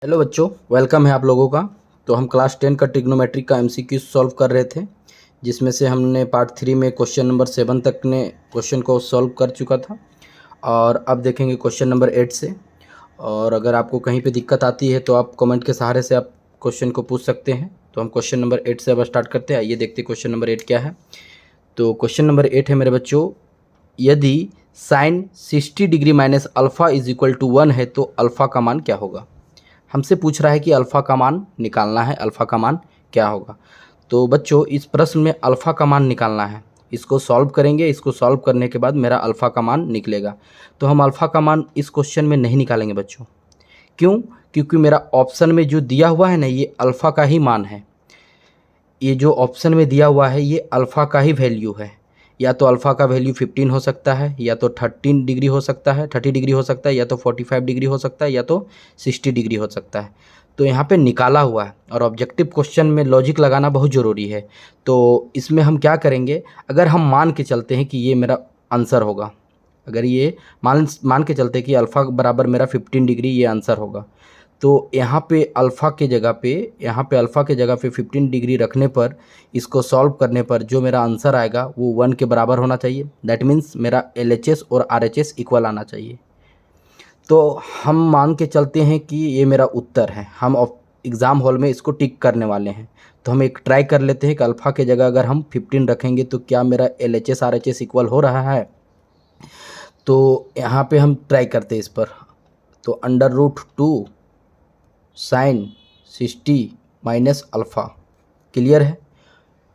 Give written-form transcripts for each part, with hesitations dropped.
Hello बच्चों, welcome है आप लोगों का। तो हम क्लास 10 का ट्रिग्नोमेट्री का एमसीक्यू सॉल्व कर रहे थे, जिसमें से हमने पार्ट 3 में क्वेश्चन नंबर 7 तक ने क्वेश्चन को सॉल्व कर चुका था और अब देखेंगे क्वेश्चन नंबर 8 से। और अगर आपको कहीं पे दिक्कत आती है तो आप कमेंट के सहारे से आप क्वेश्चन को पूछ सकते हैं। तो हम क्वेश्चन नंबर 8 से अब स्टार्ट करते हैं। आइए देखते हैं क्वेश्चन नंबर 8 क्या है। तो क्वेश्चन नंबर 8 है मेरे बच्चों, यदि sine 60 degree minus alpha is equal to 1 है तो अल्फ़ा का मान क्या होगा। हमसे पूछ रहा है कि अल्फ़ा का मान निकालना है, अल्फ़ा का मान क्या होगा। तो बच्चों इस प्रश्न में अल्फ़ा का मान निकालना है, इसको सॉल्व करेंगे। इसको सॉल्व करने के बाद मेरा अल्फ़ा का मान निकलेगा। तो हम अल्फ़ा का मान इस क्वेश्चन में नहीं निकालेंगे बच्चों। क्यों? क्योंकि मेरा ऑप्शन में जो दिया हुआ है ना, ये अल्फ़ा का ही मान है। ये जो ऑप्शन में दिया हुआ है ये अल्फ़ा का ही वैल्यू है। या तो अल्फ़ा का वैल्यू 15 हो सकता है, या तो 13 डिग्री हो सकता है, 30 डिग्री हो सकता है, या तो 45 डिग्री हो सकता है, या तो 60 डिग्री हो सकता है। तो यहाँ पे निकाला हुआ है और ऑब्जेक्टिव क्वेश्चन में लॉजिक लगाना बहुत ज़रूरी है। तो इसमें हम क्या करेंगे, अगर हम मान के चलते हैं कि ये मेरा आंसर होगा, अगर ये मान के चलते हैं कि अल्फ़ा बराबर मेरा 15 डिग्री ये आंसर होगा, तो यहाँ पे अल्फ़ा के जगह पे अल्फ़ा के जगह पे 15 डिग्री रखने पर, इसको सॉल्व करने पर जो मेरा आंसर आएगा वो 1 के बराबर होना चाहिए। दैट मीन्स मेरा LHS और RHS इक्वल आना चाहिए। तो हम मान के चलते हैं कि ये मेरा उत्तर है। हम एग्ज़ाम हॉल में इसको टिक करने वाले हैं। तो हम एक ट्राई कर लेते हैं कि अल्फ़ा के जगह अगर हम 15 रखेंगे तो क्या मेरा LHS RHS इक्वल हो रहा है। तो यहाँ पे हम ट्राई करते हैं इस पर। तो √2 साइन 60 माइनस अल्फ़ा क्लियर है,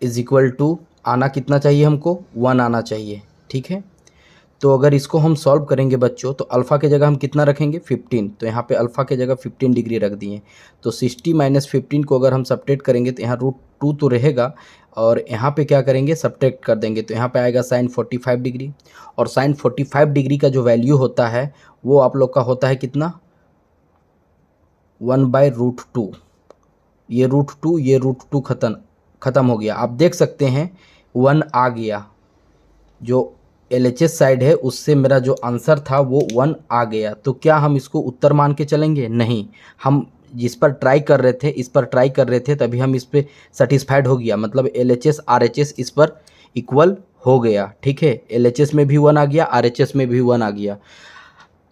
इज इक्वल टू आना कितना चाहिए हमको, 1 आना चाहिए। ठीक है, तो अगर इसको हम सॉल्व करेंगे बच्चों तो अल्फ़ा के जगह हम कितना रखेंगे 15। तो यहाँ पे अल्फ़ा के जगह 15 डिग्री रख दिए। तो 60 माइनस 15 को अगर हम सब्ट्रैक्ट करेंगे तो यहाँ √2 तो रहेगा, और यहाँ पे क्या करेंगे सब्ट्रैक्ट कर देंगे। तो यहाँ पे आएगा साइन 45 डिग्री, और साइन 45 डिग्री का जो वैल्यू होता है वो आप लोग का होता है कितना, 1/√2। ये √2 ख़त्म हो गया। आप देख सकते हैं 1 आ गया। जो LHS साइड है उससे मेरा जो आंसर था वो 1 आ गया। तो क्या हम इसको उत्तर मान के चलेंगे? नहीं, हम जिस पर ट्राई कर रहे थे, इस पर ट्राई कर रहे थे, तभी हम इस पे सेटिस्फाइड हो गया। मतलब LHS RHS इस पर इक्वल हो गया। ठीक है, LHS में भी 1 आ गया, RHS में भी 1 आ गया।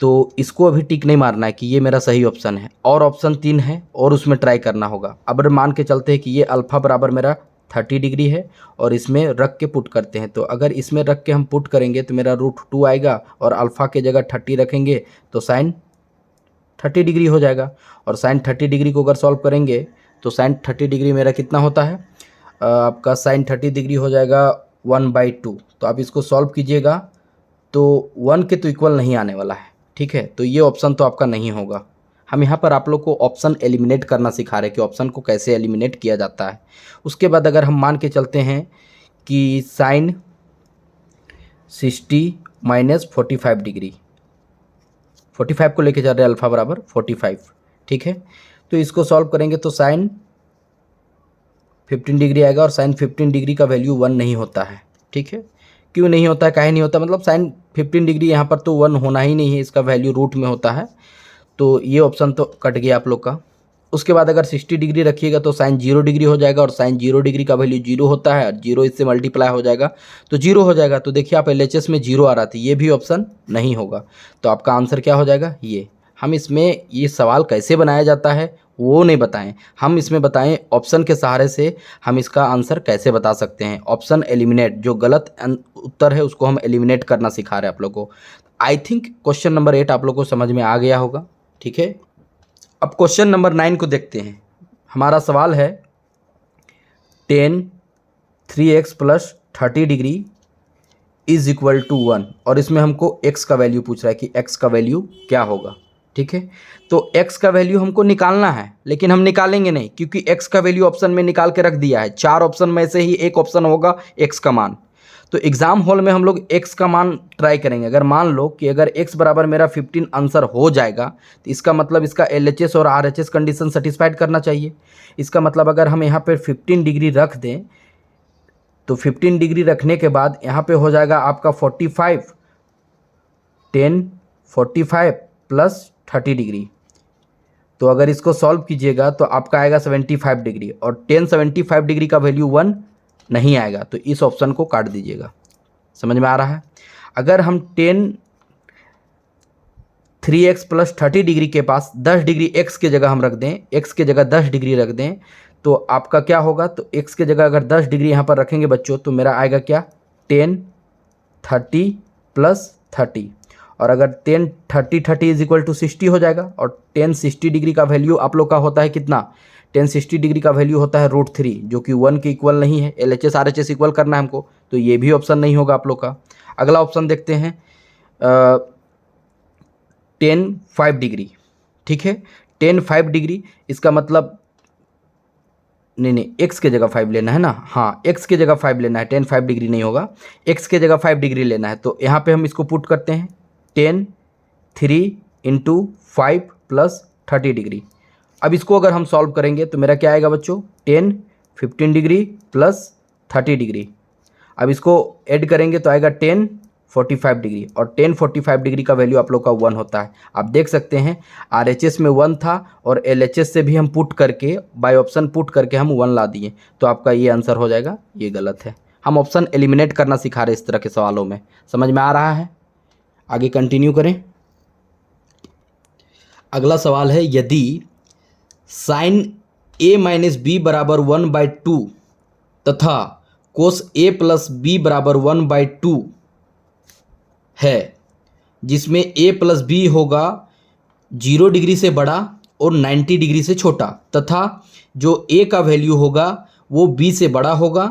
तो इसको अभी टिक नहीं मारना है कि ये मेरा सही ऑप्शन है, और ऑप्शन 3 है और उसमें ट्राई करना होगा। अब मान के चलते हैं कि ये अल्फ़ा बराबर मेरा 30 डिग्री है और इसमें रख के पुट करते हैं। तो अगर इसमें रख के हम पुट करेंगे तो मेरा √2 आएगा, और अल्फ़ा के जगह 30 रखेंगे तो साइन 30 डिग्री हो जाएगा। और साइन 30 डिग्री को अगर सॉल्व करेंगे तो साइन 30 डिग्री मेरा कितना होता है, आपका साइन 30 डिग्री हो जाएगा 1/2। तो आप इसको सॉल्व कीजिएगा तो 1 के तो इक्वल नहीं आने वाला है। ठीक है, तो ये ऑप्शन तो आपका नहीं होगा। हम यहाँ पर आप लोग को ऑप्शन एलिमिनेट करना सिखा रहे हैं कि ऑप्शन को कैसे एलिमिनेट किया जाता है। उसके बाद अगर हम मान के चलते हैं कि साइन 60 माइनस 45 डिग्री, 45 को लेके चल रहे हैं अल्फ़ा बराबर 45। ठीक है, तो इसको सॉल्व करेंगे तो साइन 15 डिग्री आएगा, और साइन 15 डिग्री का वैल्यू 1 नहीं होता है। ठीक है, क्यों नहीं होता है, काहे नहीं होता, मतलब साइन 15 डिग्री यहाँ पर तो 1 होना ही नहीं है, इसका वैल्यू रूट में होता है। तो ये ऑप्शन तो कट गया आप लोग का। उसके बाद अगर 60 डिग्री रखिएगा तो साइन 0 डिग्री हो जाएगा, और साइन 0 डिग्री का वैल्यू 0 होता है, और 0 इससे मल्टीप्लाई हो जाएगा तो 0 हो जाएगा। तो देखिए आप LHS में 0 आ रहा था, ये भी ऑप्शन नहीं होगा। तो आपका आंसर क्या हो जाएगा ये। हम इसमें ये सवाल कैसे बनाया जाता है वो नहीं बताएं, हम इसमें बताएं ऑप्शन के सहारे से हम इसका आंसर कैसे बता सकते हैं। ऑप्शन एलिमिनेट, जो गलत उत्तर है उसको हम एलिमिनेट करना सिखा रहे हैं आप लोग को। आई थिंक क्वेश्चन नंबर 8 आप लोग को समझ में आ गया होगा। ठीक है, अब क्वेश्चन नंबर 9 को देखते हैं। हमारा सवाल है 10 3x plus 30 degree is equal to 1, और इसमें हमको x का वैल्यू पूछ रहा है कि x का वैल्यू क्या होगा। ठीक है, तो x का वैल्यू हमको निकालना है, लेकिन हम निकालेंगे नहीं क्योंकि x का वैल्यू ऑप्शन में निकाल के रख दिया है। 4 ऑप्शन में से ही एक ऑप्शन होगा x का मान। तो एग्जाम हॉल में हम लोग x का मान ट्राई करेंगे। अगर मान लो कि अगर x बराबर मेरा 15 आंसर हो जाएगा तो इसका मतलब इसका LHS और RHS कंडीशन सेटिस्फाइड करना चाहिए। इसका मतलब अगर हम यहाँ पर 15 डिग्री रख दें तो 15 डिग्री रखने के बाद यहाँ पे हो जाएगा आपका 45, 10 45 प्लस 30 डिग्री। तो अगर इसको सॉल्व कीजिएगा तो आपका आएगा 75 डिग्री, और 75 डिग्री का वैल्यू 1 नहीं आएगा, तो इस ऑप्शन को काट दीजिएगा। समझ में आ रहा है? अगर हम 3x + 30 डिग्री के पास 10 डिग्री x के जगह हम रख दें, x के जगह 10 डिग्री रख दें, तो आपका क्या होगा? तो x के जगह अगर 10 डिग्री यहाँ पर रखेंगे बच्चों, तो मेरा आएगा क्या? 10 30 + 30, और अगर 10 30 30 = 60 हो जाएगा। और 10 60 डिग्री का वैल्यू आप लोग का होता है कितना? 10 60 डिग्री का वैल्यू होता है √3, जो कि 1 के इक्वल नहीं है। LHS RHS इक्वल करना है हमको, तो ये भी ऑप्शन नहीं होगा आप लोग का। अगला ऑप्शन देखते हैं 10 5 डिग्री। ठीक है, 10 5 डिग्री, इसका मतलब नहीं, x के जगह 5 लेना है ना। हाँ, x के जगह 5 लेना है, 10 5 डिग्री नहीं होगा, x के जगह 5 डिग्री लेना है। तो यहाँ पे हम इसको पुट करते हैं 10 3 × 5 + 30 डिग्री। अब इसको अगर हम सॉल्व करेंगे तो मेरा क्या आएगा बच्चों? 10 15 डिग्री + 30 डिग्री। अब इसको ऐड करेंगे तो आएगा 10 45 डिग्री, और 10 45 डिग्री का वैल्यू आप लोग का 1 होता है। आप देख सकते हैं RHS में 1 था, और LHS से भी हम पुट करके, बाय ऑप्शन पुट करके हम 1 ला दिए, तो आपका ये आंसर हो जाएगा। ये गलत है। हम ऑप्शन एलिमिनेट करना सिखा रहे इस तरह के सवालों में। समझ में आ रहा है? आगे कंटिन्यू करें। अगला सवाल है, यदि sin a - b = 1/2 तथा cos a + b = 1/2 है, जिसमें a + b होगा 0 डिग्री से बड़ा और 90 डिग्री से छोटा, तथा जो a का वैल्यू होगा वो b से बड़ा होगा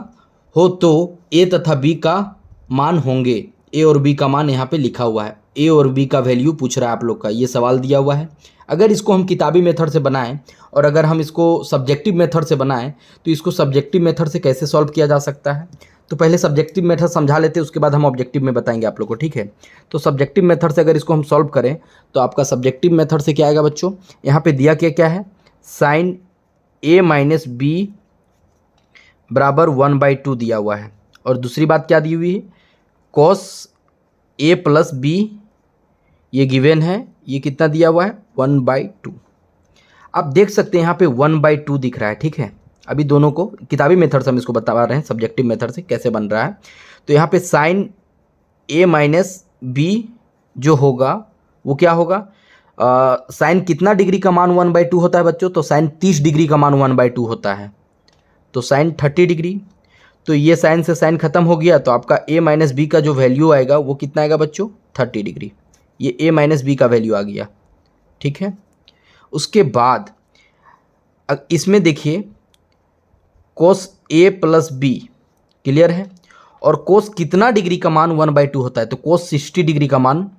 तो a तथा b का मान होंगे। a और b का मान यहाँ पे लिखा हुआ है, a और b का वैल्यू पूछ रहा है आप लोग का, ये सवाल दिया हुआ है। अगर इसको हम किताबी मेथड से बनाएं और अगर हम इसको सब्जेक्टिव मेथड से बनाएं, तो इसको सब्जेक्टिव मेथड से कैसे सॉल्व किया जा सकता है? तो पहले सब्जेक्टिव मेथड समझा लेते हैं, उसके बाद हम ऑब्जेक्टिव में बताएंगे आप लोग को। ठीक है, तो सब्जेक्टिव मेथड से अगर इसको हम सॉल्व करें तो आपका सब्जेक्टिव मेथड से क्या आएगा बच्चों? यहाँ पे दिया क्या है? sin a - b = 1/2 दिया हुआ है, और दूसरी बात क्या दी हुई है? cos a + b, ये गिवन है, ये कितना दिया हुआ है? 1/2। आप देख सकते हैं यहाँ पे 1/2 दिख रहा है। ठीक है, अभी दोनों को किताबी मेथड से हम इसको बता रहे हैं, सब्जेक्टिव मेथड से कैसे बन रहा है। तो यहाँ पे sin a - b जो होगा वो क्या होगा? साइन कितना डिग्री का मान 1/2 होता है बच्चों? तो साइन 30 डिग्री का मान 1/2 होता है, तो साइन 30 डिग्री। तो ये साइन से साइन खत्म हो गया, तो आपका a - b का जो वैल्यू आएगा वो कितना आएगा बच्चों? 30 डिग्री। ये a - b का वैल्यू आ गया। ठीक है, उसके बाद इसमें देखिए cos a + b, क्लियर है, और cos कितना डिग्री का मान 1/2 होता है? तो cos 60 डिग्री का मान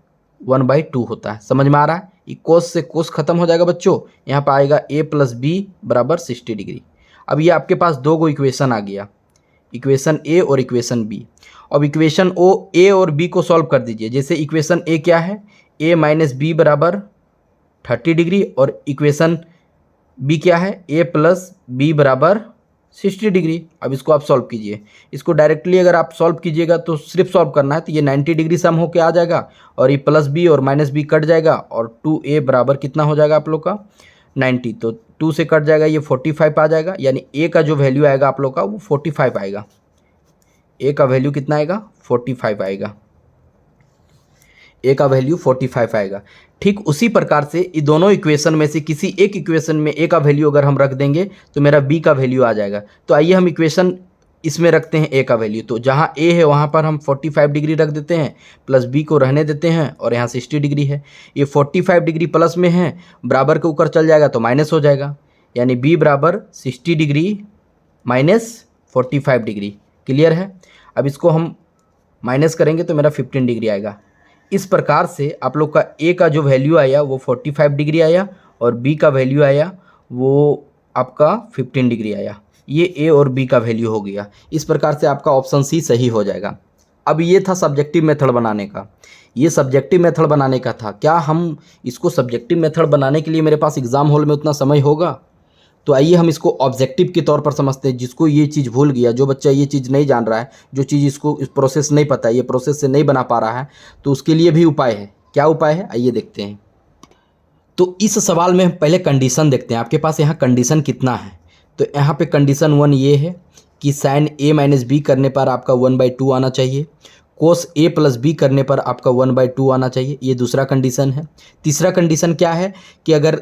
1/2 होता है। समझ में आ रहा है? ये cos से cos खत्म हो जाएगा बच्चों, यहाँ पर आएगा a + b = 60 डिग्री। अब ये आपके पास दो गो इक्वेशन आ गया, इक्वेशन ए और इक्वेशन बी। अब इक्वेशन ए और बी को सॉल्व कर दीजिए। जैसे इक्वेशन ए क्या है? a - b = 30 डिग्री, और इक्वेशन बी क्या है? a + b = 60 degree. अब इसको आप सॉल्व कीजिए। इसको डायरेक्टली अगर आप सॉल्व कीजिएगा तो सिर्फ सॉल्व करना है, तो ये 90 डिग्री सम होके आ जाएगा, और ये +b और -b कट जाएगा, और 2a बराबर कितना हो जाएगा आप लोग का? 90। तो 2 से कट जाएगा, ये 45 आ जाएगा, यानी a का जो वैल्यू आएगा आप लोग का वो 45 आएगा। a का वैल्यू कितना आएगा? 45 आएगा। a का वैल्यू 45 आएगा। ठीक उसी प्रकार से ये दोनों इक्वेशन में से किसी एक इक्वेशन में a का वैल्यू अगर हम रख देंगे तो मेरा b का वैल्यू आ जाएगा। तो आइए हम इक्वेशन इसमें रखते हैं a का वैल्यू। तो जहाँ a है वहाँ पर हम 45 डिग्री रख देते हैं, प्लस b को रहने देते हैं, और यहाँ 60 डिग्री है। ये 45 डिग्री प्लस में है, बराबर के ऊपर चल जाएगा तो माइनस हो जाएगा, यानी b = 60 डिग्री - 45 डिग्री। क्लियर है? अब इसको हम माइनस करेंगे तो मेरा 15 डिग्री आएगा। इस प्रकार से आप लोग का a का जो वैल्यू आया वो 45 डिग्री आया, और b का वैल्यू आया वो आपका 15 डिग्री आया। ये a और b का वैल्यू हो गया। इस प्रकार से आपका ऑप्शन सी सही हो जाएगा। अब ये था सब्जेक्टिव मेथड बनाने का, ये सब्जेक्टिव मेथड बनाने का था। क्या हम इसको सब्जेक्टिव मेथड बनाने के लिए मेरे पास एग्ज़ाम हॉल में उतना समय होगा? तो आइए हम इसको ऑब्जेक्टिव के तौर पर समझते हैं। जिसको ये चीज़ भूल गया, जो बच्चा ये चीज़ नहीं जान रहा है, जो चीज़ इसको इस प्रोसेस नहीं पता है, ये प्रोसेस से नहीं बना पा रहा है, तो उसके लिए भी उपाय है। क्या उपाय है? आइए देखते हैं। तो इस सवाल में हम पहले कंडीशन देखते हैं, आपके पास यहाँ कंडीशन कितना है। तो यहाँ पे कंडीशन 1 ये है कि साइन ए माइनस बी करने पर आपका 1/2 आना चाहिए, कोस ए प्लस बी करने पर आपका 1/2 आना चाहिए, ये दूसरा कंडीशन है। तीसरा कंडीशन क्या है कि अगर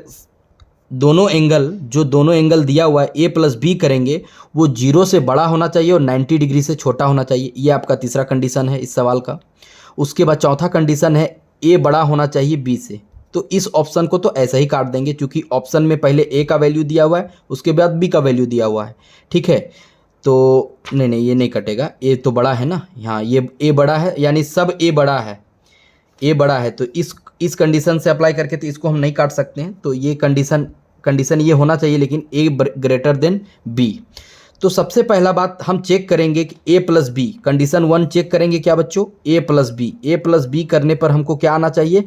दोनों एंगल दिया हुआ है ए प्लस बी करेंगे वो 0 से बड़ा होना चाहिए और 90 डिग्री से छोटा होना चाहिए, ये आपका तीसरा कंडीशन है इस सवाल का। उसके बाद चौथा कंडीशन है ए बड़ा होना चाहिए बी से। तो इस ऑप्शन को तो ऐसे ही काट देंगे क्योंकि ऑप्शन में पहले ए का वैल्यू दिया हुआ है, उसके बाद बी का वैल्यू दिया हुआ है, ठीक है। तो नहीं ये नहीं कटेगा, ए तो बड़ा है ना, हाँ ये ए बड़ा है यानी सब ए बड़ा है, ए बड़ा है। तो इस कंडीशन से अप्लाई करके तो इसको हम नहीं काट सकते हैं। तो ये कंडीशन ये होना चाहिए लेकिन ए ग्रेटर देन बी। तो सबसे पहला बात हम चेक करेंगे कि ए प्लस बी, कंडीशन 1 चेक करेंगे क्या बच्चों, ए प्लस बी करने पर हमको क्या आना चाहिए,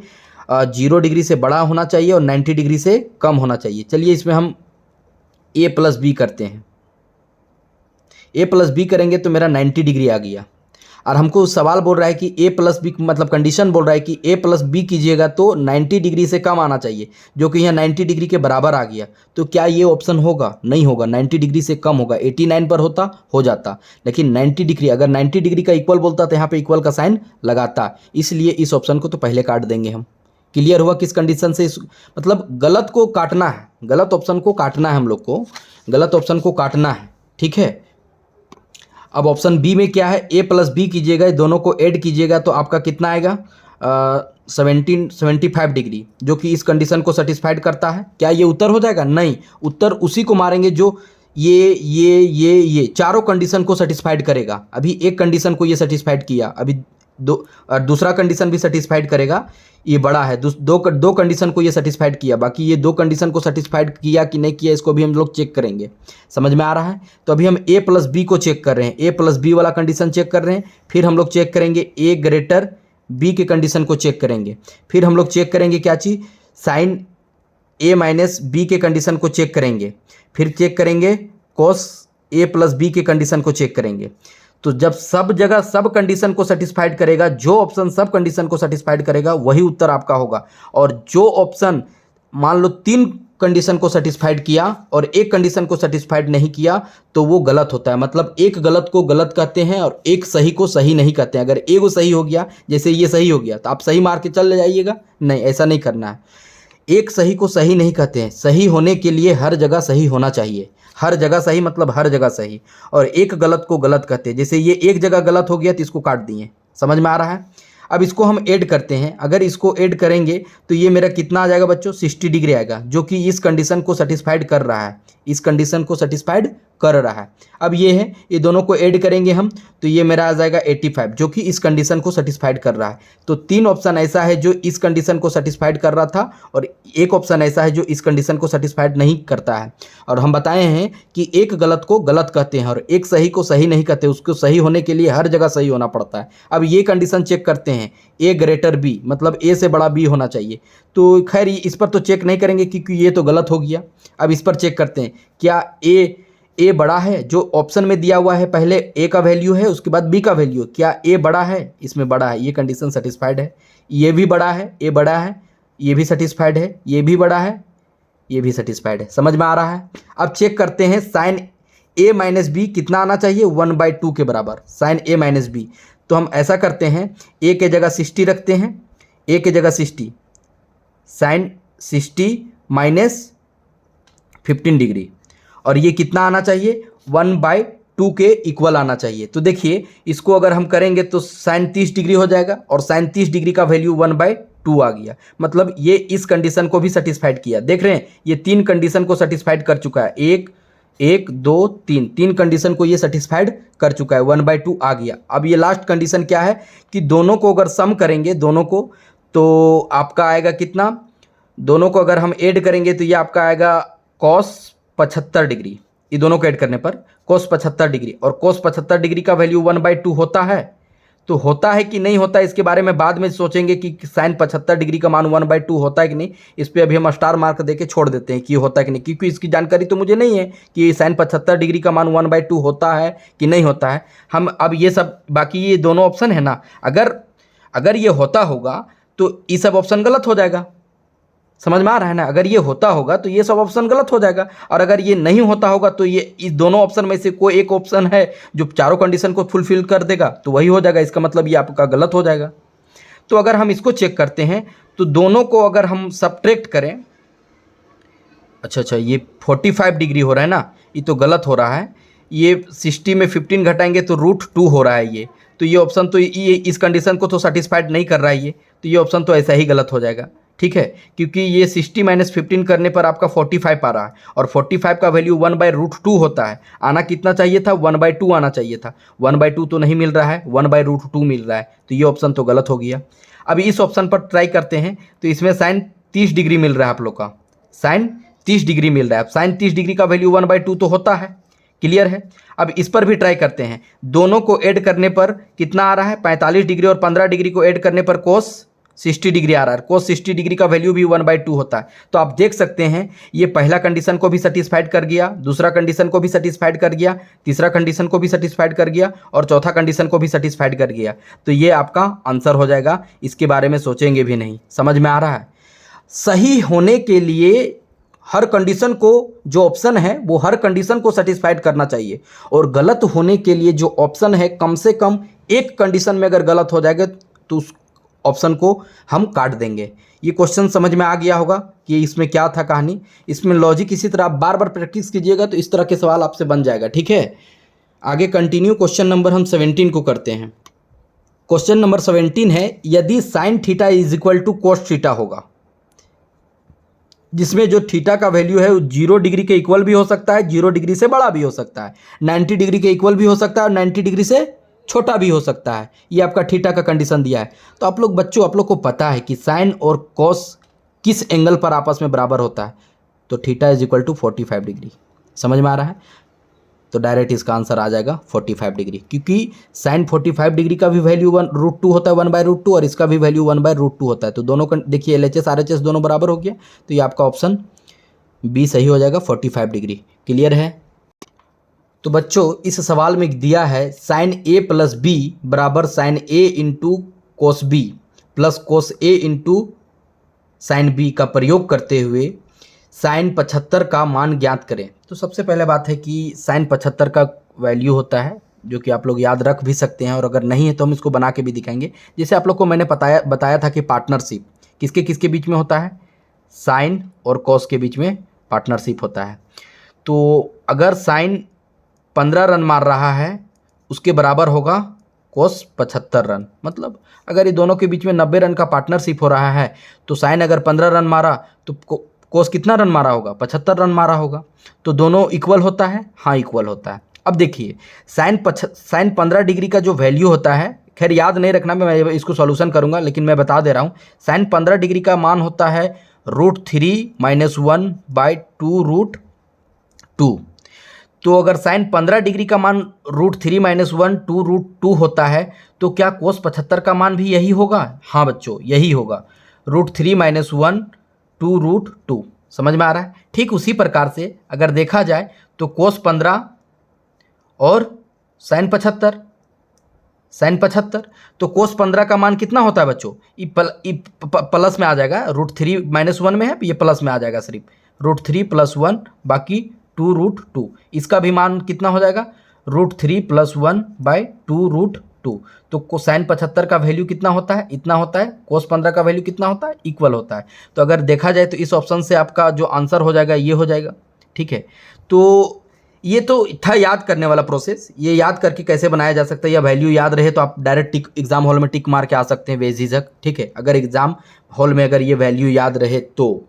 0 डिग्री से बड़ा होना चाहिए और 90 डिग्री से कम होना चाहिए। चलिए इसमें हम ए प्लस बी करते हैं, ए प्लस बी करेंगे तो मेरा 90 डिग्री आ गया। और हमको सवाल बोल रहा है कि ए प्लस बी, मतलब कंडीशन बोल रहा है कि ए प्लस बी कीजिएगा तो 90 डिग्री से कम आना चाहिए, जो कि यहाँ 90 डिग्री के बराबर आ गया। तो क्या ये ऑप्शन होगा, नहीं होगा, 90 डिग्री से कम होगा। 89 पर होता हो जाता, लेकिन 90 डिग्री, अगर 90 डिग्री का इक्वल बोलता तो यहाँ पे इक्वल का साइन लगाता, इसलिए इस ऑप्शन को तो पहले काट देंगे हम। क्लियर हुआ किस कंडीशन से मतलब गलत को काटना है, गलत ऑप्शन को काटना है, हम लोग को गलत ऑप्शन को काटना है, ठीक है। अब ऑप्शन बी में क्या है, ए प्लस बी कीजिएगा, दोनों को ऐड कीजिएगा तो आपका कितना आएगा, 75 डिग्री, जो कि इस कंडीशन को सेटिस्फाइड करता है। क्या ये उत्तर हो जाएगा, नहीं, उत्तर उसी को मारेंगे जो ये चारों कंडीशन को सेटिस्फाइड करेगा। अभी एक कंडीशन को ये सेटिस्फाइड किया, अभी दूसरा कंडीशन भी सेटिस्फाइड करेगा, ये बड़ा है, दो कंडीशन को ये सेटिस्फाइड किया, बाकी ये 2 कंडीशन को सेटिस्फाइड किया कि नहीं किया इसको भी हम लोग चेक करेंगे। समझ में आ रहा है। तो अभी हम ए प्लस बी को चेक कर रहे हैं, ए प्लस बी वाला कंडीशन चेक कर रहे हैं, फिर हम लोग चेक करेंगे ए ग्रेटर बी के कंडीशन को चेक करेंगे, फिर हम लोग चेक करेंगे क्या चीज़, साइन ए माइनस बी के कंडीशन को चेक करेंगे, फिर चेक करेंगे कॉस ए प्लस बी के कंडीशन को चेक करेंगे। तो जब सब जगह सब कंडीशन को सेटिस्फाइड करेगा, जो ऑप्शन सब कंडीशन को सेटिस्फाइड करेगा वही उत्तर आपका होगा। और जो ऑप्शन मान लो 3 कंडीशन को सेटिस्फाइड किया और एक कंडीशन को सेटिस्फाइड नहीं किया तो वो गलत होता है। मतलब एक गलत को गलत कहते हैं और एक सही को सही नहीं कहते हैं। अगर एक सही हो गया, जैसे ये सही हो गया, तो आप सही मार के चल जाइएगा, नहीं, ऐसा नहीं करना है। एक सही को सही नहीं कहते हैं, सही होने के लिए हर जगह सही होना चाहिए, हर जगह सही मतलब हर जगह सही। और एक गलत को गलत कहते हैं, जैसे ये एक जगह गलत हो गया तो इसको काट दिए। समझ में आ रहा है। अब इसको हम ऐड करते हैं, अगर इसको ऐड करेंगे तो ये मेरा कितना आ जाएगा बच्चों, 60 डिग्री आएगा, जो कि इस कंडीशन को सेटिस्फाइड कर रहा है, इस कंडीशन को सेटिस्फाइड कर रहा है। अब ये है, ये दोनों को ऐड करेंगे हम तो ये मेरा आ जाएगा 85, जो कि इस कंडीशन को सेटिस्फाइड कर रहा है। तो 3 ऑप्शन ऐसा है जो इस कंडीशन को सेटिस्फाइड कर रहा था और एक ऑप्शन ऐसा है जो इस कंडीशन को सेटिस्फाइड नहीं करता है। और हम बताए हैं कि एक गलत को गलत कहते हैं और एक सही को सही नहीं कहते, उसको सही होने के लिए हर जगह सही होना पड़ता है। अब ये कंडीशन चेक करते हैं, ए ग्रेटर बी, मतलब ए से बड़ा बी होना चाहिए। तो खैर इस पर तो चेक नहीं करेंगे क्योंकि ये तो गलत हो गया। अब इस पर चेक करते हैं, क्या ए बड़ा है, जो ऑप्शन में दिया हुआ है पहले ए का वैल्यू है उसके बाद बी का वैल्यू, क्या ए बड़ा है, इसमें बड़ा है, ये कंडीशन सेटिस्फाइड है। ये भी बड़ा है, ए बड़ा है, ये भी सेटिस्फाइड है, ये भी बड़ा है, ये भी सेटिस्फाइड है। समझ में आ रहा है। अब चेक करते हैं साइन ए माइनस बी कितना आना चाहिए, 1/2 के बराबर, साइन ए माइनस बी। तो हम ऐसा करते हैं, ए के जगह 60 रखते हैं, ए के जगह 60, साइन 60 माइनस 15 डिग्री, और ये कितना आना चाहिए, 1/2 के इक्वल आना चाहिए। तो देखिए इसको अगर हम करेंगे तो साइन 30 डिग्री हो जाएगा और साइन 30 डिग्री का वैल्यू 1/2 आ गया। मतलब ये इस कंडीशन को भी सेटिस्फाइड किया। देख रहे हैं ये 3 कंडीशन को सेटिस्फाइड कर चुका है, 1 2 3 कंडीशन को ये सेटिस्फाइड कर चुका है, 1/2 आ गया। अब ये लास्ट कंडीशन क्या है कि दोनों को अगर सम करेंगे, दोनों को, तो आपका आएगा कितना, दोनों को अगर हम ऐड करेंगे तो ये आपका आएगा cos 75 डिग्री, ये दोनों को ऐड करने पर cos 75 डिग्री। और cos 75 डिग्री का वैल्यू 1/2 होता है। तो होता है कि नहीं होता है इसके बारे में बाद में सोचेंगे कि साइन 75 डिग्री का मान 1/2 होता है कि नहीं। इस पर अभी हम स्टार मार्क देके छोड़ देते हैं कि होता है कि नहीं, क्योंकि इसकी जानकारी तो मुझे नहीं है कि साइन 75 डिग्री का मान 1/2 होता है कि नहीं होता है। हम अब ये सब बाकी ये दोनों ऑप्शन है ना, अगर ये होता होगा तो ये सब ऑप्शन गलत हो जाएगा। समझ में आ रहा है ना। अगर ये होता होगा तो ये सब ऑप्शन गलत हो जाएगा, और अगर ये नहीं होता होगा तो ये इस दोनों ऑप्शन में से कोई एक ऑप्शन है जो चारों कंडीशन को फुलफिल कर देगा, तो वही हो जाएगा। इसका मतलब ये आपका गलत हो जाएगा। तो अगर हम इसको चेक करते हैं तो दोनों को अगर हम सब्ट्रैक्ट करें, अच्छा ये 45 डिग्री हो रहा है ना, ये तो गलत हो रहा है। ये 60 में 15 घटाएंगे तो √2 हो रहा है ये, तो ये ऑप्शन तो ये इस कंडीशन को तो सेटिस्फाइड नहीं कर रहा है ये, तो ये ऑप्शन तो ऐसा ही गलत हो जाएगा, ठीक है। क्योंकि ये 60 - 15 करने पर आपका 45 आ रहा है, और 45 का वैल्यू 1/√2 होता है। आना कितना चाहिए था? 1/2 आना चाहिए था। 1/2 तो नहीं मिल रहा है, 1/√2 मिल रहा है, तो ये ऑप्शन तो गलत हो गया। अब इस ऑप्शन पर ट्राई करते हैं, तो इसमें साइन 30 डिग्री मिल रहा है आप लोग का, साइन 30 डिग्री मिल रहा है। साइन 30 डिग्री का वैल्यू 1/2 तो होता है, क्लियर है। अब इस पर भी ट्राई करते हैं, दोनों को ऐड करने पर कितना आ रहा है? 45 डिग्री और 15 डिग्री को ऐड करने पर कोस 60 डिग्री आ रहा है। कोस 60 डिग्री का वैल्यू भी 1/2 होता है। तो आप देख सकते हैं ये पहला कंडीशन को भी सेटिस्फाइड कर गया, दूसरा कंडीशन को भी सेटिस्फाइड कर गया, तीसरा कंडीशन को भी सेटिस्फाइड कर गया, और चौथा कंडीशन को भी सेटिस्फाइड कर गया। तो ये आपका आंसर हो जाएगा, इसके बारे में सोचेंगे भी नहीं। समझ में आ रहा है? सही होने के लिए हर कंडीशन को, जो ऑप्शन है वो हर कंडीशन को सेटिस्फाइड करना चाहिए, और गलत होने के लिए जो ऑप्शन है कम से कम एक कंडीशन में अगर गलत हो जाएगा तो उस ऑप्शन को हम काट देंगे। ये क्वेश्चन समझ में आ गया होगा कि इसमें क्या था कहानी। इसमें लॉजिक इसी तरह आप बार बार प्रैक्टिस कीजिएगा तो इस तरह के सवाल आपसे बन जाएगा, ठीक है। आगे कंटिन्यू, क्वेश्चन नंबर हम 17 को करते हैं। क्वेश्चन नंबर 17 है, यदि sine theta is equal to cos theta होगा, जिसमें जो थीटा का वैल्यू है वो 0 डिग्री के इक्वल भी हो सकता है, 0 डिग्री से बड़ा भी हो सकता है, 90 डिग्री के इक्वल भी हो सकता है, और 90 डिग्री से छोटा भी हो सकता है। ये आपका थीटा का कंडीशन दिया है। तो आप लोग बच्चों, आप लोग को पता है कि साइन और कॉस किस एंगल पर आपस में बराबर होता है, तो theta is equal to 45 degree. समझ में आ रहा है? तो डायरेक्ट इसका आंसर आ जाएगा 45 डिग्री, क्योंकि साइन 45 डिग्री का भी वैल्यू √2 होता है, 1/√2, और इसका भी वैल्यू 1/√2 होता है। तो दोनों का देखिए LHS RHS दोनों बराबर हो गया, तो ये आपका ऑप्शन बी सही हो जाएगा, 45 डिग्री। क्लियर है? तो बच्चों इस सवाल में दिया है साइन A + B बराबर sine A into cos B plus cos A into sine B का प्रयोग करते हुए साइन 75 का मान ज्ञात करें। तो सबसे पहले बात है कि साइन 75 का वैल्यू होता है, जो कि आप लोग याद रख भी सकते हैं, और अगर नहीं है तो हम इसको बना के भी दिखाएंगे। जैसे आप लोग को मैंने बताया था कि पार्टनरशिप किसके किसके बीच में होता है? साइन और कॉस के बीच में पार्टनरशिप होता है। तो अगर साइन 15 रन मार रहा है, उसके बराबर होगा कोस 75 रन। मतलब अगर ये दोनों के बीच में 90 रन का पार्टनरशिप हो रहा है, तो साइन अगर 15 रन मारा तो कोस कितना रन मारा होगा? 75 रन मारा होगा। तो दोनों इक्वल होता है? हाँ, इक्वल होता है। अब देखिए साइन 15 डिग्री का जो वैल्यू होता है, खैर याद नहीं रखना, मैं इसको सॉल्यूशन करूंगा, लेकिन मैं बता दे रहा हूँ। साइन 15 डिग्री का मान होता है √3 - 1/2√2। तो अगर साइन 15 डिग्री का मान √3 - 1/2√2 होता है, तो क्या कोस 75 का मान भी यही होगा? हाँ बच्चों, यही होगा, √3 - 1/2√2। समझ में आ रहा है? ठीक उसी प्रकार से अगर देखा जाए तो कोस 15 और साइन 75, तो कोस 15 का मान कितना होता है बच्चों? ये प्लस में आ जाएगा, √3 - 1 में है, ये प्लस में आ जाएगा, सिर्फ √3 + 1 बाकी 2√2। इसका भी मान कितना हो जाएगा? √3 + 1/2√2। तो साइन 75 का वैल्यू कितना होता है? इतना होता है। कोस 15 का वैल्यू कितना होता है? इक्वल होता है। तो अगर देखा जाए तो इस ऑप्शन से आपका जो आंसर हो जाएगा ये हो जाएगा, ठीक है। तो ये तो था याद करने वाला प्रोसेस। ये याद करके कैसे बनाया जा सकता है, या वैल्यू याद रहे तो आप डायरेक्ट एग्जाम हॉल में टिक मार के आ सकते हैं बेझिझक, ठीक है। अगर एग्जाम हॉल में अगर ये वैल्यू याद रहे तो,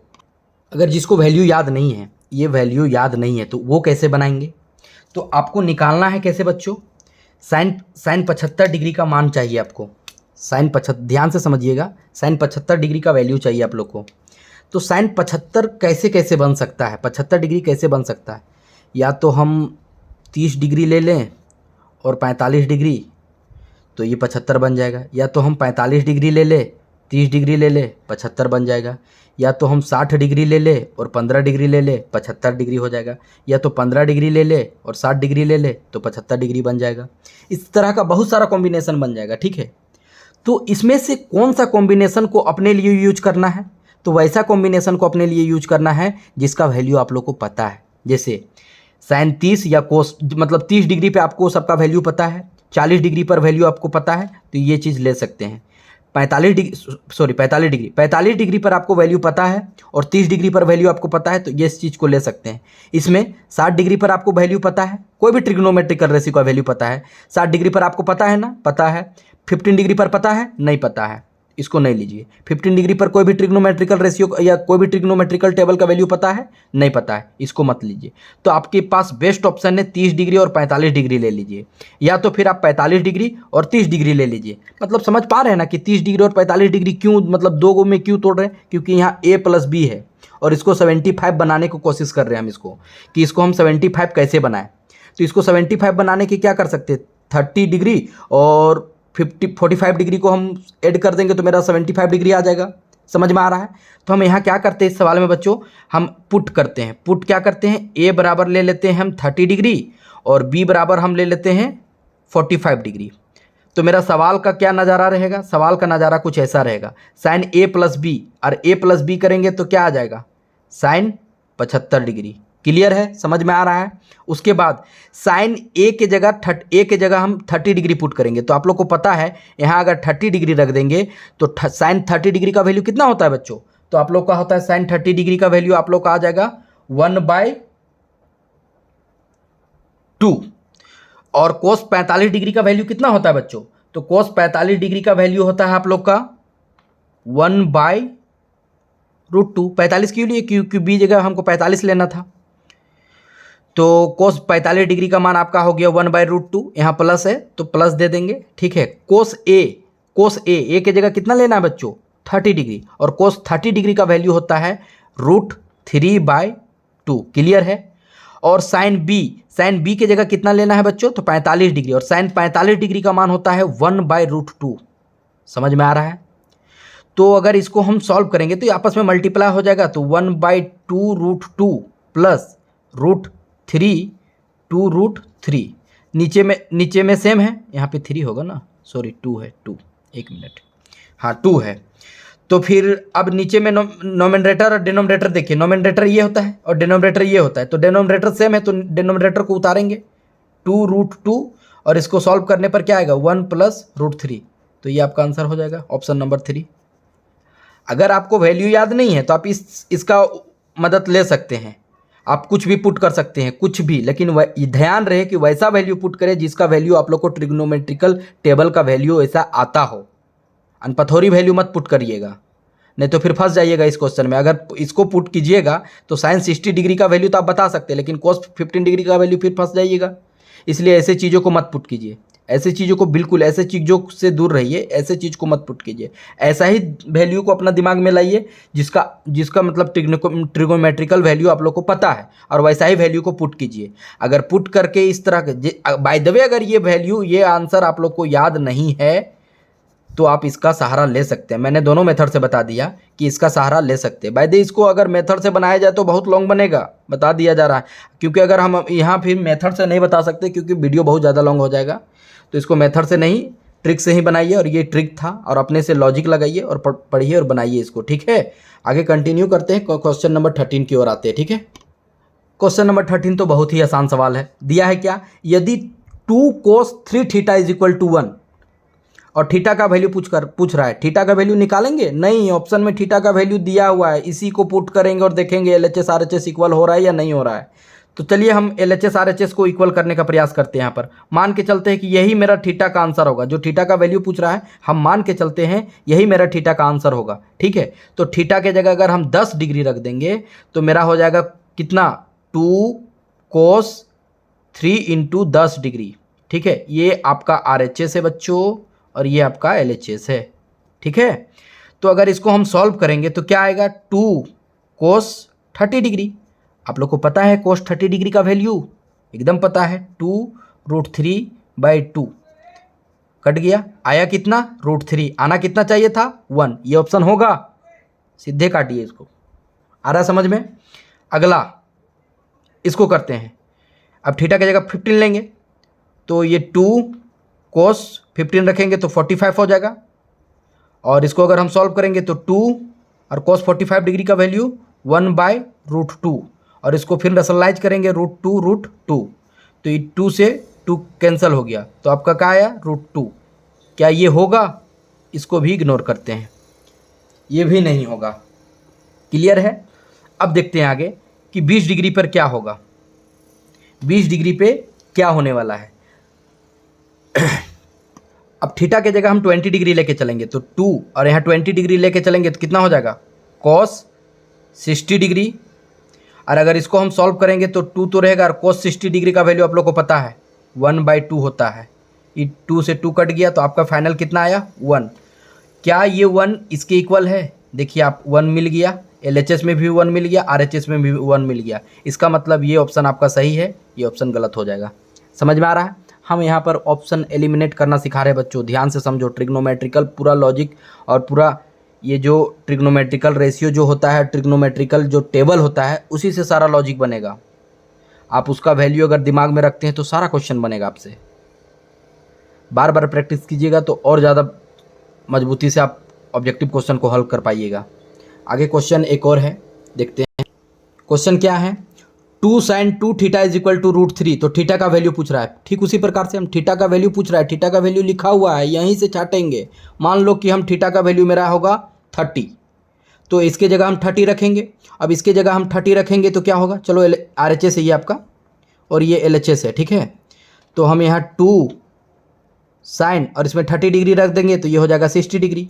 अगर जिसको वैल्यू याद नहीं है, ये वैल्यू याद नहीं है, तो वो कैसे बनाएंगे? तो आपको निकालना है कैसे बच्चों? साइन 75 डिग्री का मान चाहिए आपको। साइन 75, ध्यान से समझिएगा, साइन 75 डिग्री का वैल्यू चाहिए आप लोग को। तो साइन 75 कैसे कैसे बन सकता है? 75 डिग्री कैसे बन सकता है? या तो हम 30 डिग्री ले लें और 45 डिग्री, तो ये 75 बन जाएगा। या तो हम 45 डिग्री ले लें, 30 डिग्री ले लें, 75 बन जाएगा। या तो हम 60 डिग्री ले लें और 15 डिग्री ले लें, 75 डिग्री हो जाएगा। या तो 15 डिग्री ले लें और 60 डिग्री ले लें, तो 75 डिग्री बन जाएगा। इस तरह का बहुत सारा कॉम्बिनेशन बन जाएगा, ठीक है। तो इसमें से कौन सा कॉम्बिनेशन को अपने लिए यूज करना है? तो वैसा कॉम्बिनेशन को अपने लिए यूज करना है जिसका वैल्यू आप लोग को पता है। जैसे साइन 30 या कोस, मतलब 30 डिग्री पे आपको सबका वैल्यू पता है, 40 डिग्री पर वैल्यू आपको पता है, तो ये चीज़ ले सकते हैं। 45 डिग्री पर आपको वैल्यू पता है और 30 डिग्री पर वैल्यू आपको पता है, तो ये इस चीज़ को ले सकते हैं। इसमें 60 डिग्री पर आपको वैल्यू पता है, कोई भी ट्रिग्नोमेट्रिकल रेशियो का वैल्यू पता है। 60 डिग्री पर आपको पता है ना, पता है। 15 डिग्री पर पता है, नहीं पता है, इसको नहीं लीजिए। 15 डिग्री पर कोई भी ट्रिग्नोमेट्रिकल रेशियो या कोई भी ट्रिग्नोमेट्रिकल टेबल का वैल्यू पता है, नहीं पता है, इसको मत लीजिए। तो आपके पास बेस्ट ऑप्शन है 30 डिग्री और 45 डिग्री ले लीजिए, या तो फिर आप 45 डिग्री और 30 डिग्री ले लीजिए। मतलब समझ पा रहे हैं ना कि 30 डिग्री और 45 डिग्री क्यों, मतलब दो में क्यों तोड़ रहे हैं, क्योंकि यहाँ a + b है और इसको 75 बनाने की कोशिश कर रहे हैं हम इसको, कि इसको हम 75 कैसे बनाएं। तो इसको 75 बनाने की क्या कर सकते हैं, 30 डिग्री और 45 डिग्री को हम ऐड कर देंगे तो मेरा 75 डिग्री आ जाएगा। समझ में आ रहा है। तो हम यहाँ क्या करते हैं इस सवाल में बच्चों, हम पुट करते हैं। पुट क्या करते हैं, a बराबर ले लेते हैं हम 30 डिग्री और b बराबर हम ले लेते हैं 45 डिग्री। तो मेरा सवाल का क्या नज़ारा रहेगा, सवाल का नज़ारा कुछ ऐसा रहेगा, साइन a + b और a + b करेंगे तो क्या आ जाएगा, साइन 75 डिग्री। क्लियर है, समझ में आ रहा है। उसके बाद साइन a के जगह हम 30 डिग्री पुट करेंगे। तो आप लोग को पता है यहाँ अगर 30 डिग्री रख देंगे तो साइन 30 डिग्री का वैल्यू कितना होता है बच्चों, तो आप लोग का होता है साइन 30 डिग्री का वैल्यू आप लोग का आ जाएगा 1/2। और कोस 45 डिग्री का वैल्यू कितना होता है बच्चों, तो कोस 45 डिग्री का वैल्यू होता है आप लोग का 1/√2। 45 क्यों लिए, क्योंकि b जगह हमको 45 लेना था। तो कोस 45 डिग्री का मान आपका हो गया 1/√2, यहाँ प्लस है तो प्लस दे देंगे। ठीक है, कोस ए के जगह कितना लेना है बच्चों, 30 डिग्री, और कोस 30 डिग्री का वैल्यू होता है √3/2। क्लियर है। और साइन बी के जगह कितना लेना है बच्चों, तो 45 डिग्री, और साइन 45 डिग्री का मान होता है 1/√2। समझ में आ रहा है। तो अगर इसको हम सॉल्व करेंगे तो ये आपस में मल्टीप्लाई हो जाएगा, तो 1/2√2 प्लस √3 नीचे में सेम है, यहाँ पे 3 होगा ना, सॉरी 2 है, 2, एक मिनट, हाँ 2 है। तो फिर अब नीचे में नोमेनरेटर और डिनोमिनेटर देखिए, नोमेनरेटर ये होता है और डिनोमिनेटर ये होता है, तो डिनोमिनेटर सेम है तो डिनोमिनेटर को उतारेंगे 2√2 और इसको सॉल्व करने पर क्या आएगा 1 + √3। तो ये आपका आंसर हो जाएगा ऑप्शन नंबर 3। अगर आपको वैल्यू याद नहीं है तो आप इसका मदद ले सकते हैं, आप कुछ भी पुट कर सकते हैं, कुछ भी, लेकिन ध्यान रहे कि वैसा वैल्यू पुट करें जिसका वैल्यू आप लोग को ट्रिग्नोमेट्रिकल टेबल का वैल्यू ऐसा आता हो। अनपथौरी वैल्यू मत पुट करिएगा, नहीं तो फिर फंस जाइएगा इस क्वेश्चन में। अगर इसको पुट कीजिएगा तो साइन 60 डिग्री का वैल्यू तो आप बता सकते हैं, लेकिन कोस 15 डिग्री का वैल्यू फिर फंस जाइएगा। इसलिए ऐसे चीज़ों को मत पुट कीजिए, ऐसे चीज़ों को बिल्कुल, ऐसे चीज़ों से दूर रहिए, ऐसे चीज़ को मत पुट कीजिए। ऐसा ही वैल्यू को अपना दिमाग में लाइए जिसका मतलब ट्रिगोमेट्रिकल वैल्यू आप लोग को पता है, और वैसा ही वैल्यू को पुट कीजिए। अगर पुट करके इस तरह के, बाय द वे अगर ये वैल्यू, ये आंसर आप लोग को याद नहीं है तो आप इसका सहारा ले सकते हैं। मैंने दोनों मेथड से बता दिया कि इसका सहारा ले सकते हैं। बाय द इसको अगर मेथड से बनाया जाए तो बहुत लॉन्ग बनेगा, बता दिया जा रहा है, क्योंकि अगर हम यहाँ फिर मेथड से नहीं बता सकते क्योंकि वीडियो बहुत ज़्यादा लॉन्ग हो जाएगा। तो इसको मेथड से नहीं, ट्रिक से ही बनाइए, और ये ट्रिक था, और अपने से लॉजिक लगाइए और पढ़िए और बनाइए इसको। ठीक है, आगे कंटिन्यू करते हैं, क्वेश्चन नंबर 13 की ओर आते हैं। ठीक है, क्वेश्चन नंबर 13 तो बहुत ही आसान सवाल है। दिया है क्या, यदि 2 cos 3 θ = 1 और थीटा का वैल्यू पूछ रहा है, थीटा का वैल्यू निकालेंगे, नहीं, ऑप्शन में थीटा का वैल्यू दिया हुआ है, इसी को पुट करेंगे और देखेंगे LHS RHS इक्वल हो रहा है या नहीं हो रहा है। तो चलिए हम LHS RHS को इक्वल करने का प्रयास करते हैं। यहाँ पर मान के चलते हैं कि यही मेरा थीटा का आंसर होगा, जो थीटा का वैल्यू पूछ रहा है हम मान के चलते हैं यही मेरा थीटा का आंसर होगा। ठीक है, तो थीटा के जगह अगर हम 10 डिग्री रख देंगे तो मेरा हो जाएगा कितना, 2 cos 3 × 10 डिग्री। ठीक है, ये आपका RHS है बच्चों और ये आपका LHS है। ठीक है, तो अगर इसको हम सॉल्व करेंगे तो क्या आएगा, 2 cos 30 डिग्री। आप लोग को पता है cos 30 डिग्री का वैल्यू एकदम पता है, 2√3/2 कट गया, आया कितना, √3, आना कितना चाहिए था, 1। ये ऑप्शन होगा, सीधे काटिए इसको, आ रहा है समझ में। अगला इसको करते हैं, अब थीटा की जगह 15 लेंगे तो ये 2 cos 15 रखेंगे तो 45 हो जाएगा, और इसको अगर हम सॉल्व करेंगे तो 2 और cos 45 डिग्री का वैल्यू 1/√2, और इसको फिर रैशनलाइज करेंगे √2 तो ये 2 से 2 कैंसिल हो गया, तो आपका क्या आया √2। क्या ये होगा? इसको भी इग्नोर करते हैं, ये भी नहीं होगा। क्लियर है? अब देखते हैं आगे कि 20 डिग्री पर क्या होगा। 20 डिग्री पे क्या होने वाला है। अब थीटा के जगह हम 20 डिग्री लेके चलेंगे तो 2, और यहाँ 20 डिग्री लेके चलेंगे तो कितना हो जाएगा cos 60 डिग्री। और अगर इसको हम सॉल्व करेंगे तो 2 तो रहेगा, और cos 60 डिग्री का वैल्यू आप लोग को पता है 1/2 होता है। ये 2 से 2 कट गया, तो आपका फाइनल कितना आया 1। क्या ये 1 इसके इक्वल है? देखिए आप 1 मिल गया, LHS में भी 1 मिल गया, RHS में भी 1 मिल गया। इसका मतलब ये ऑप्शन आपका सही है, ये ऑप्शन गलत हो जाएगा। समझ में आ रहा है? हम यहाँ पर ऑप्शन एलिमिनेट करना सिखा रहे हैं बच्चों, ध्यान से समझो। ट्रिग्नोमेट्रिकल पूरा लॉजिक और पूरा ये जो ट्रिग्नोमेट्रिकल रेशियो जो होता है, ट्रिग्नोमेट्रिकल जो टेबल होता है, उसी से सारा लॉजिक बनेगा। आप उसका वैल्यू अगर दिमाग में रखते हैं तो सारा क्वेश्चन बनेगा आपसे। बार बार प्रैक्टिस कीजिएगा तो और ज़्यादा मजबूती से आप ऑब्जेक्टिव क्वेश्चन को हल कर पाइएगा। आगे क्वेश्चन एक और है, देखते हैं। क्वेश्चन क्या है? 2 sin 2 theta is equal to √3। तो थीटा का वैल्यू पूछ रहा है। ठीक उसी प्रकार से हम थीटा का वैल्यू पूछ रहा है, थीटा का वैल्यू लिखा हुआ है, यहीं से छाटेंगे। मान लो कि हम थीटा का वैल्यू मेरा होगा 30, तो इसके जगह हम 30 रखेंगे। अब इसके जगह हम 30 रखेंगे तो क्या होगा? चलो RHS है ये आपका, और ये LHS है, ठीक है। तो हम यहाँ 2 sin और इसमें 30 डिग्री रख देंगे तो ये हो जाएगा 60 डिग्री।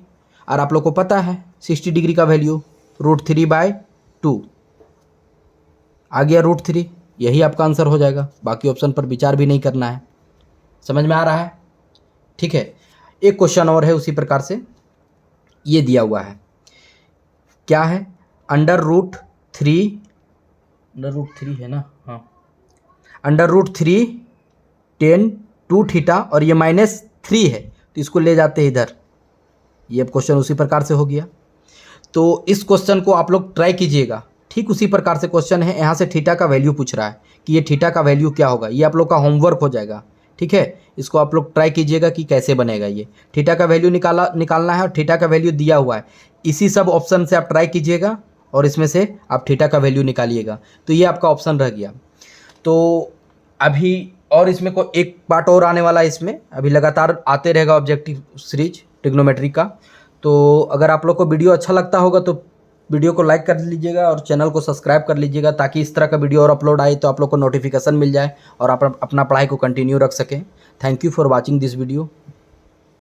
और आप लोग को पता है 60 डिग्री का वैल्यू √3/2 आ गया √3। यही आपका आंसर हो जाएगा, बाकी ऑप्शन पर विचार भी नहीं करना है। समझ में आ रहा है? ठीक है। एक क्वेश्चन और है उसी प्रकार से, ये दिया हुआ है। क्या है? √3 है ना, हाँ, √3 tan 2 थीटा, और ये -3 है तो इसको ले जाते हैं इधर। ये अब क्वेश्चन उसी प्रकार से हो गया। तो इस क्वेश्चन को आप लोग ट्राई कीजिएगा। ठीक उसी प्रकार से क्वेश्चन है, यहाँ से थीटा का वैल्यू पूछ रहा है कि ये थीटा का वैल्यू क्या होगा। ये आप लोग का होमवर्क हो जाएगा, ठीक है। इसको आप लोग ट्राई कीजिएगा कि कैसे बनेगा। ये थीटा का वैल्यू निकालना है, और थीटा का वैल्यू दिया हुआ है। इसी सब ऑप्शन से आप ट्राई कीजिएगा और इसमें से आप थीटा का वैल्यू निकालिएगा। तो ये आपका ऑप्शन रह गया। तो अभी और इसमें को एक पार्ट और आने वाला है, इसमें अभी लगातार आते रहेगा ऑब्जेक्टिव सीरीज ट्रिग्नोमेट्री का। तो अगर आप लोग को वीडियो अच्छा लगता होगा तो वीडियो को लाइक कर लीजिएगा और चैनल को सब्सक्राइब कर लीजिएगा, ताकि इस तरह का वीडियो और अपलोड आए तो आप लोग को नोटिफिकेशन मिल जाए और आप अपना पढ़ाई को कंटिन्यू रख सकें। Thank you for watching this video.